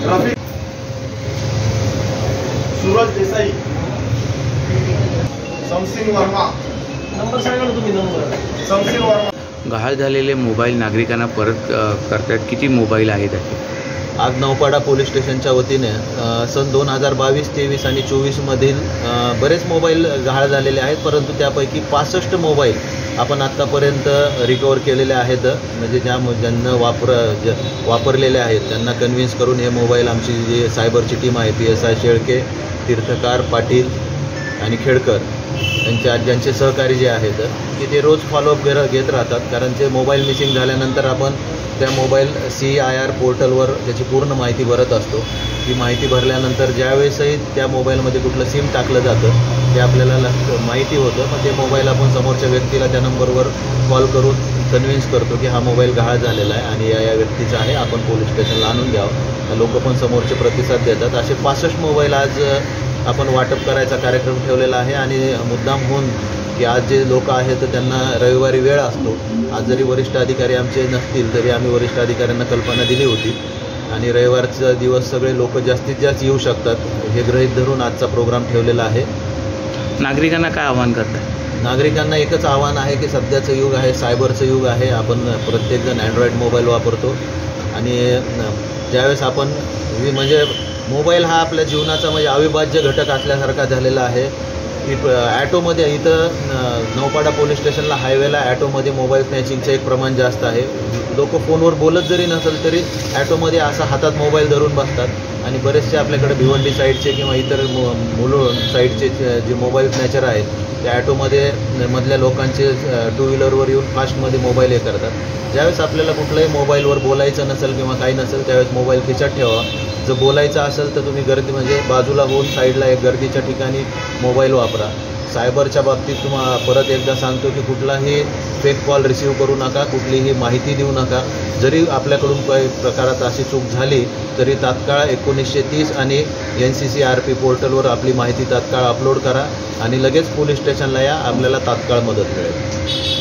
Rafiq Suraj Desai, something Verma, number सांगा ना तुम्ही नंबर. समसिंग वर्मा. गहाळ झालेले मोबाईल नागरिकांना परत करतात. किती मोबाईल आहेत असे? आज नौपाडा पोलीस स्टेशनच्या वतीने सन 2022, 23 आणि 24मधील बरेच मोबाईल गहाळ झालेले आहेत, परंतु त्यापैकी 65 मोबाईल आपण आत्तापर्यंत रिकवर केलेले आहेत. म्हणजे ज्यांना वापरलेले आहेत त्यांना कन्व्हिन्स करून हे मोबाईल आमची जी सायबरची टीम आहे, PSI शेळके, तीर्थकार, पाटील आणि खेडकर ज्यांचे सहकारी जे आहेत की ते रोज फॉलोअप घेत राहतात. कारण ते मोबाईल मिसिंग झाल्यानंतर आपण त्या मोबाईल CIR पोर्टलवर त्याची पूर्ण माहिती भरत असतो. ती माहिती भरल्यानंतर ज्यावेळेसही त्या मोबाईलमध्ये कुठलं सिम टाकलं जातं ते आपल्याला माहिती होतं. मग ते मोबाईल आपण समोरच्या व्यक्तीला त्या नंबरवर कॉल करून कन्व्हिन्स करतो की हा मोबाईल गहाळ झालेला आहे आणि या व्यक्तीचा आहे, आपण पोलीस स्टेशनला आणून द्यावं. लोक पण समोरचे प्रतिसाद देतात. असे 65 मोबाईल आज आपण वाटप करायचा कार्यक्रम ठेवलेला आहे. आणि मुद्दाम होऊन की आज जे लोक आहेत त्यांना रविवारी वेळ असतो. आज जरी वरिष्ठ अधिकारी आमचे नसतील तरी आम्ही वरिष्ठ अधिकाऱ्यांना कल्पना दिली होती आणि रविवारचा दिवस सगळे लोक जास्तीत जास्त येऊ शकतात हे गृहीत धरून आजचा प्रोग्राम ठेवलेला आहे. नागरिकांना काय आवाहन करतात? नागरिकांना एकच आव्हान आहे की सध्याचं युग आहे, सायबरचं युग आहे. आपण प्रत्येकजण अँड्रॉईड मोबाईल वापरतो आणि ज्यावेळेस आपण म्हणजे मोबाईल हा आपल्या जीवनाचा म्हणजे अविभाज्य घटक असल्यासारखा झालेला आहे. की ॲटोमध्ये इथं नौपाडा पोलीस स्टेशनला हायवेला ॲटोमध्ये मोबाईल स्नॅचिंगचं एक प्रमाण जास्त आहे. लोक फोनवर बोलत जरी नसेल तरी ॲटोमध्ये असा हातात मोबाईल धरून बसतात आणि बरेचसे आपल्याकडे भिवंडी साईडचे किंवा इतर मुलुंड साईडचे जे मोबाईल स्नॅचर आहेत त्या ॲटोमध्ये मधल्या लोकांचे टू व्हीलरवर येऊन फास्टमध्ये मोबाईल हे करतात. ज्यावेळेस आपल्याला कुठल्याही मोबाईलवर बोलायचं नसेल किंवा काही नसेल त्यावेळेस मोबाईल खिचात ठेवा. जर बोलायचं असेल तर तुम्ही गर्दी म्हणजे बाजूला होऊन साईडला एक गर्दीच्या ठिकाणी मोबाईल वापरा. सायबरच्या बाबतीत तुम्हाला परत एकदा सांगतो की कुठलाही फेक कॉल रिसीव्ह करू नका, कुठलीही माहिती देऊ नका. जरी आपल्याकडून काही प्रकारात अशी चूक झाली तरी तात्काळ 1930 आणि NCCRP पोर्टलवर आपली माहिती तात्काळ अपलोड करा आणि लगेच पोलीस स्टेशनला या, आपल्याला तात्काळ मदत मिळेल.